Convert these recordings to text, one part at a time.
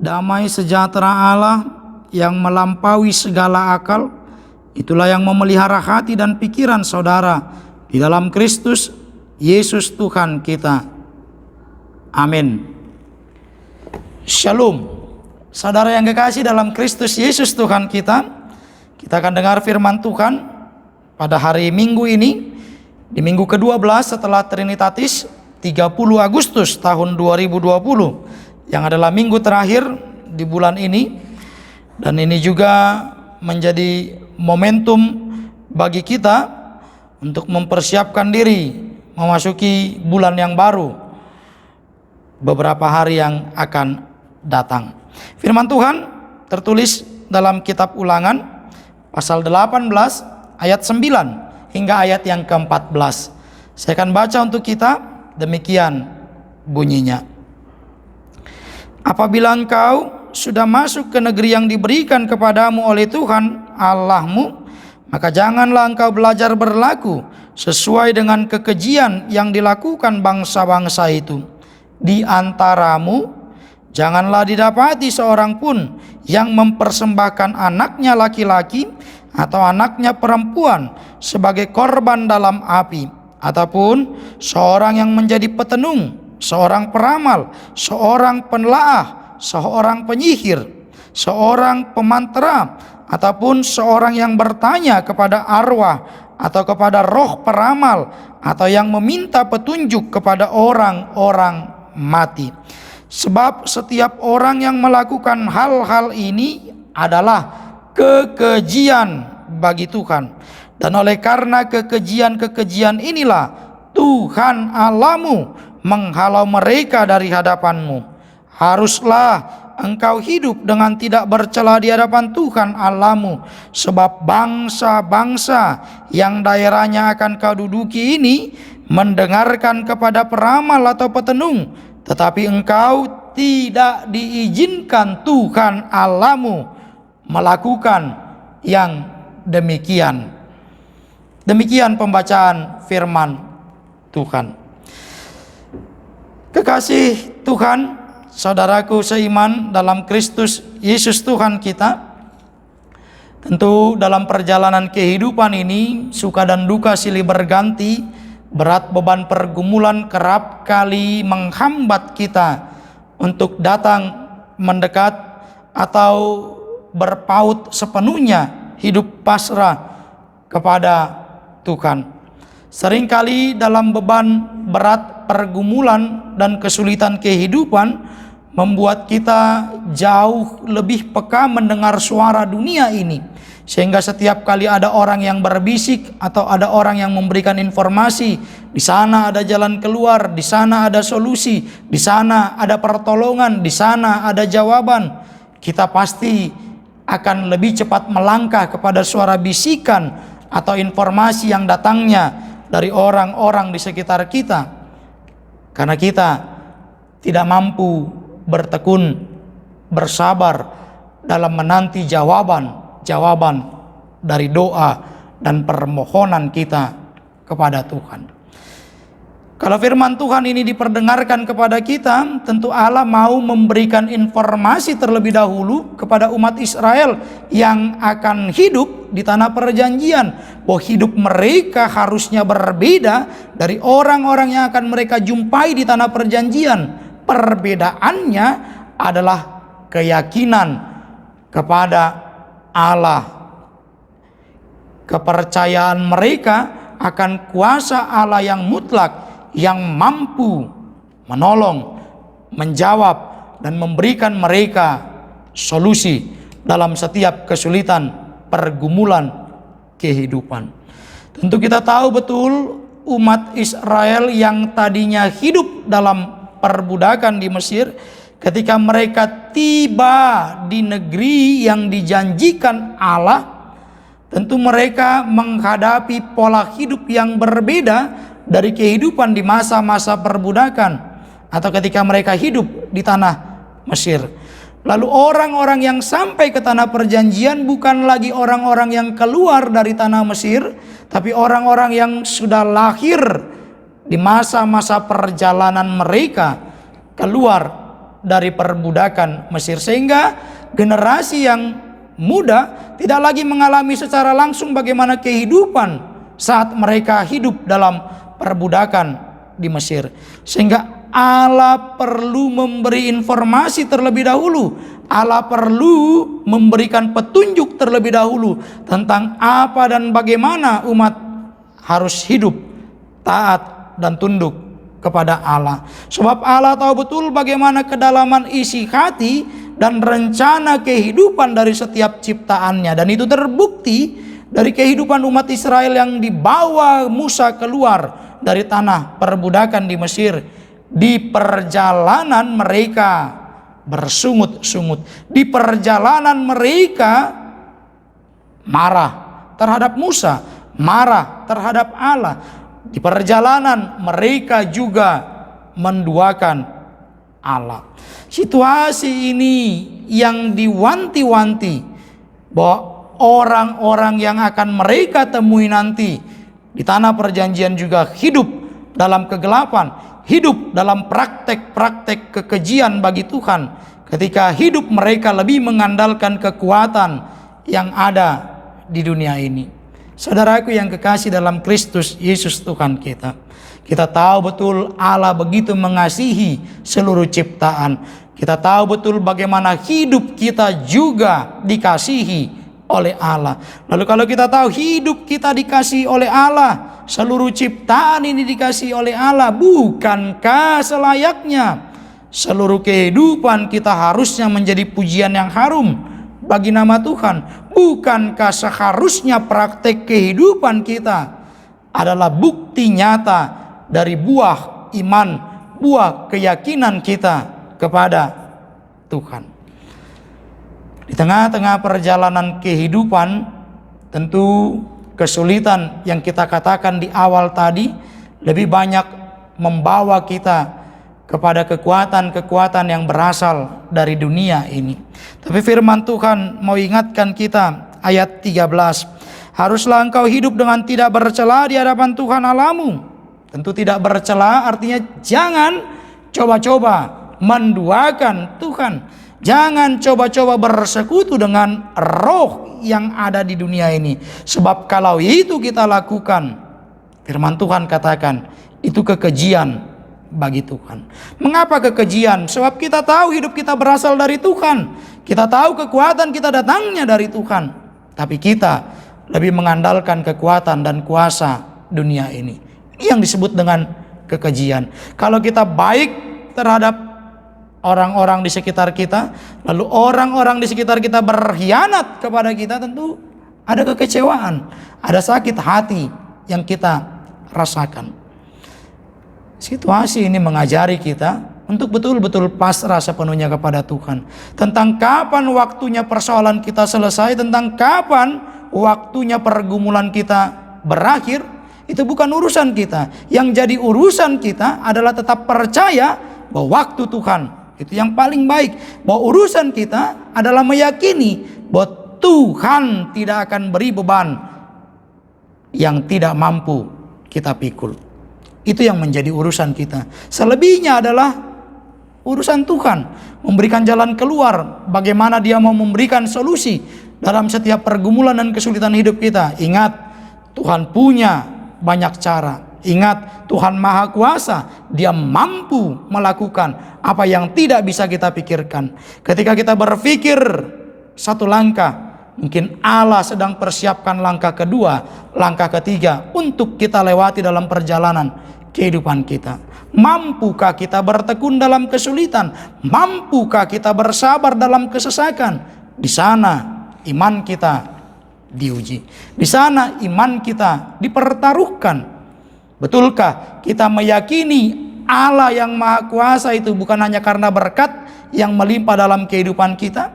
damai sejahtera Allah yang melampaui segala akal, itulah yang memelihara hati dan pikiran saudara di dalam Kristus Yesus Tuhan kita. Amin. Shalom. Saudara yang kekasih dalam Kristus Yesus Tuhan kita akan dengar firman Tuhan pada hari Minggu ini, di minggu ke-12 setelah Trinitatis, 30 Agustus tahun 2020, yang adalah minggu terakhir di bulan ini. Dan ini juga menjadi momentum bagi kita untuk mempersiapkan diri memasuki bulan yang baru beberapa hari yang akan datang. Firman Tuhan tertulis dalam kitab Ulangan pasal 18 ayat 9 hingga ayat yang ke-14. Saya akan baca untuk kita, demikian bunyinya. Apabila engkau sudah masuk ke negeri yang diberikan kepadamu oleh Tuhan Allahmu, maka janganlah engkau belajar berlaku sesuai dengan kekejian yang dilakukan bangsa-bangsa itu. Di antaramu janganlah didapati seorang pun yang mempersembahkan anaknya laki-laki atau anaknya perempuan sebagai korban dalam api, ataupun seorang yang menjadi petenung, seorang peramal, seorang penelaah, seorang penyihir, seorang pemantera, ataupun seorang yang bertanya kepada arwah atau kepada roh peramal, atau yang meminta petunjuk kepada orang-orang mati. Sebab setiap orang yang melakukan hal-hal ini adalah kekejian bagi Tuhan. Dan oleh karena kekejian-kekejian inilah Tuhan Allahmu menghalau mereka dari hadapanmu. Haruslah engkau hidup dengan tidak bercela di hadapan Tuhan Allahmu, sebab bangsa-bangsa yang daerahnya akan kau duduki ini mendengarkan kepada peramal atau petenung, tetapi engkau tidak diizinkan Tuhan Allahmu melakukan yang demikian. Demikian pembacaan firman Tuhan. Kekasih Tuhan, saudaraku seiman dalam Kristus Yesus Tuhan kita, tentu dalam perjalanan kehidupan ini suka dan duka silih berganti. Berat beban pergumulan kerap kali menghambat kita untuk datang mendekat atau berpaut sepenuhnya hidup pasrah kepada Tuhan. Seringkali dalam beban berat pergumulan dan kesulitan kehidupan membuat kita jauh lebih peka mendengar suara dunia ini, sehingga setiap kali ada orang yang berbisik atau ada orang yang memberikan informasi, di sana ada jalan keluar, di sana ada solusi, di sana ada pertolongan, di sana ada jawaban, kita pasti akan lebih cepat melangkah kepada suara bisikan atau informasi yang datangnya dari orang-orang di sekitar kita, karena kita tidak mampu bertekun, bersabar dalam menanti jawaban dari doa dan permohonan kita kepada Tuhan. Kalau firman Tuhan ini diperdengarkan kepada kita, tentu Allah mau memberikan informasi terlebih dahulu kepada umat Israel yang akan hidup di tanah perjanjian, bahwa hidup mereka harusnya berbeda dari orang-orang yang akan mereka jumpai di tanah perjanjian. Perbedaannya adalah keyakinan kepada Allah, kepercayaan mereka akan kuasa Allah yang mutlak, yang mampu menolong, menjawab, dan memberikan mereka solusi dalam setiap kesulitan pergumulan kehidupan. Tentu kita tahu betul umat Israel yang tadinya hidup dalam perbudakan di Mesir, ketika mereka tiba di negeri yang dijanjikan Allah, tentu mereka menghadapi pola hidup yang berbeda dari kehidupan di masa-masa perbudakan atau ketika mereka hidup di tanah Mesir. Lalu orang-orang yang sampai ke tanah perjanjian bukan lagi orang-orang yang keluar dari tanah Mesir, tapi orang-orang yang sudah lahir di masa-masa perjalanan mereka keluar dari perbudakan Mesir, sehingga generasi yang muda tidak lagi mengalami secara langsung bagaimana kehidupan saat mereka hidup dalam perbudakan di Mesir. Sehingga Allah perlu memberi informasi terlebih dahulu. Allah perlu memberikan petunjuk terlebih dahulu tentang apa dan bagaimana umat harus hidup taat dan tunduk kepada Allah. Sebab Allah tahu betul bagaimana kedalaman isi hati dan rencana kehidupan dari setiap ciptaannya. Dan itu terbukti dari kehidupan umat Israel yang dibawa Musa keluar dari tanah perbudakan di Mesir. Di perjalanan mereka bersungut-sungut. Di perjalanan mereka marah terhadap Musa, marah terhadap Allah. Di perjalanan mereka juga menduakan Allah. Situasi ini yang diwanti-wanti bahwa orang-orang yang akan mereka temui nanti di tanah perjanjian juga hidup dalam kegelapan, hidup dalam praktek-praktek kekejian bagi Tuhan, ketika hidup mereka lebih mengandalkan kekuatan yang ada di dunia ini. Saudaraku yang kekasih dalam Kristus Yesus Tuhan kita, kita tahu betul Allah begitu mengasihi seluruh ciptaan. Kita tahu betul bagaimana hidup kita juga dikasihi oleh Allah. Lalu kalau kita tahu hidup kita dikasihi oleh Allah, seluruh ciptaan ini dikasihi oleh Allah, bukankah selayaknya seluruh kehidupan kita harusnya menjadi pujian yang harum bagi nama Tuhan? Bukankah seharusnya praktek kehidupan kita adalah bukti nyata dari buah iman, buah keyakinan kita kepada Tuhan? Di tengah-tengah perjalanan kehidupan, tentu kesulitan yang kita katakan di awal tadi lebih banyak membawa kita kepada kekuatan-kekuatan yang berasal dari dunia ini. Tapi firman Tuhan mau ingatkan kita, ayat 13. Haruslah engkau hidup dengan tidak bercela di hadapan Tuhan Allahmu. Tentu tidak bercela artinya jangan coba-coba menduakan Tuhan. Jangan coba-coba bersekutu dengan roh yang ada di dunia ini. Sebab kalau itu kita lakukan, firman Tuhan katakan, itu kekejian bagi Tuhan. Mengapa kekejian? Sebab kita tahu hidup kita berasal dari Tuhan. Kita tahu kekuatan kita datangnya dari Tuhan. Tapi kita lebih mengandalkan kekuatan dan kuasa dunia ini. Ini yang disebut dengan kekejian. Kalau kita baik terhadap orang-orang di sekitar kita, lalu orang-orang di sekitar kita berkhianat kepada kita, tentu ada kekecewaan, ada sakit hati yang kita rasakan. Situasi ini mengajari kita untuk betul-betul pasrah sepenuhnya kepada Tuhan. Tentang kapan waktunya persoalan kita selesai, tentang kapan waktunya pergumulan kita berakhir, itu bukan urusan kita. Yang jadi urusan kita adalah tetap percaya bahwa waktu Tuhan itu yang paling baik. Bahwa urusan kita adalah meyakini bahwa Tuhan tidak akan beri beban yang tidak mampu kita pikul. Itu yang menjadi urusan kita. Selebihnya adalah urusan Tuhan. Memberikan jalan keluar. Bagaimana Dia mau memberikan solusi dalam setiap pergumulan dan kesulitan hidup kita. Ingat, Tuhan punya banyak cara. Ingat, Tuhan Maha Kuasa. Dia mampu melakukan apa yang tidak bisa kita pikirkan. Ketika kita berpikir satu langkah, mungkin Allah sedang persiapkan langkah kedua, langkah ketiga untuk kita lewati dalam perjalanan kehidupan kita. Mampukah kita bertekun dalam kesulitan? Mampukah kita bersabar dalam kesesakan? Di sana iman kita diuji. Di sana iman kita dipertaruhkan. Betulkah kita meyakini Allah yang Maha Kuasa itu bukan hanya karena berkat yang melimpah dalam kehidupan kita,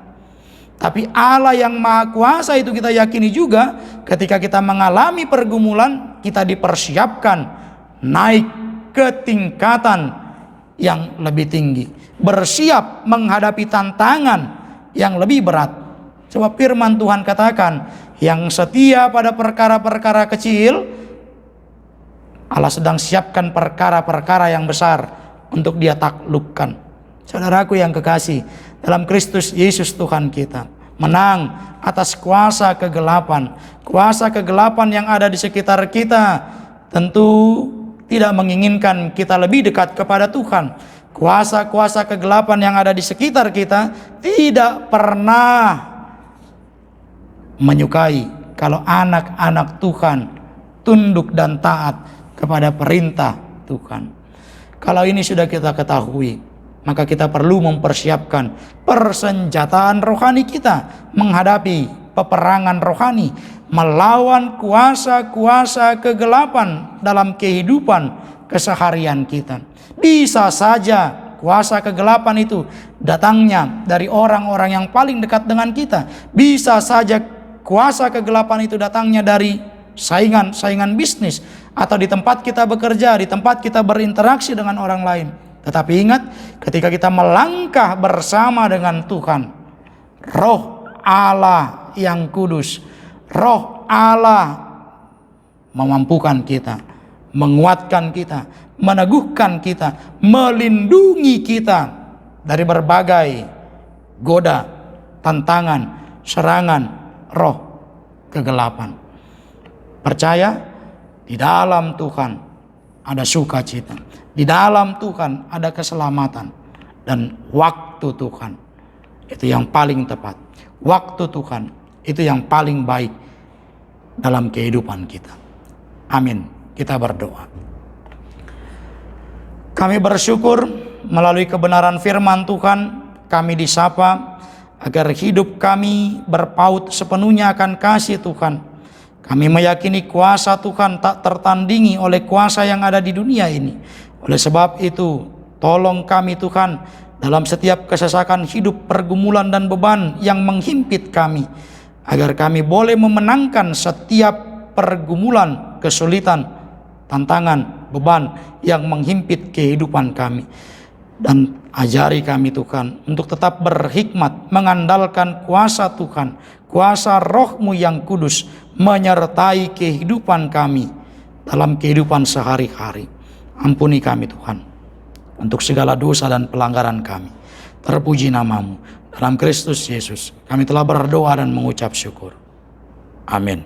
tapi Allah yang Maha Kuasa itu kita yakini juga ketika kita mengalami pergumulan, kita dipersiapkan naik ke tingkatan yang lebih tinggi, bersiap menghadapi tantangan yang lebih berat. Sebab firman Tuhan katakan, yang setia pada perkara-perkara kecil, Allah sedang siapkan perkara-perkara yang besar untuk Dia taklukkan. Saudaraku yang kekasih, dalam Kristus Yesus Tuhan kita, menang atas kuasa kegelapan. Kuasa kegelapan yang ada di sekitar kita tentu tidak menginginkan kita lebih dekat kepada Tuhan. Kuasa-kuasa kegelapan yang ada di sekitar kita tidak pernah menyukai kalau anak-anak Tuhan tunduk dan taat kepada perintah Tuhan. Kalau ini sudah kita ketahui, maka kita perlu mempersiapkan persenjataan rohani kita menghadapi peperangan rohani, melawan kuasa-kuasa kegelapan dalam kehidupan keseharian kita. Bisa saja kuasa kegelapan itu datangnya dari orang-orang yang paling dekat dengan kita. Bisa saja kuasa kegelapan itu datangnya dari saingan bisnis, atau di tempat kita bekerja, di tempat kita berinteraksi dengan orang lain. Tetapi ingat, ketika kita melangkah bersama dengan Tuhan, Roh Allah yang kudus, Roh Allah memampukan kita, menguatkan kita, meneguhkan kita, melindungi kita dari berbagai goda, tantangan, serangan roh kegelapan. Percaya, di dalam Tuhan ada sukacita, di dalam Tuhan ada keselamatan, dan waktu Tuhan itu yang paling tepat. Waktu Tuhan itu yang paling baik dalam kehidupan kita. Amin. Kita berdoa. Kami bersyukur melalui kebenaran firman Tuhan, kami disapa agar hidup kami berpaut sepenuhnya akan kasih Tuhan. Kami meyakini kuasa Tuhan tak tertandingi oleh kuasa yang ada di dunia ini. Oleh sebab itu, tolong kami Tuhan dalam setiap kesesakan hidup, pergumulan dan beban yang menghimpit kami, agar kami boleh memenangkan setiap pergumulan, kesulitan, tantangan, beban yang menghimpit kehidupan kami. Dan ajari kami Tuhan untuk tetap berhikmat, mengandalkan kuasa Tuhan, kuasa Roh-Mu yang kudus menyertai kehidupan kami dalam kehidupan sehari-hari. Ampuni kami Tuhan untuk segala dosa dan pelanggaran kami. Terpuji nama-Mu. Dalam Kristus Yesus kami telah berdoa dan mengucap syukur. Amin.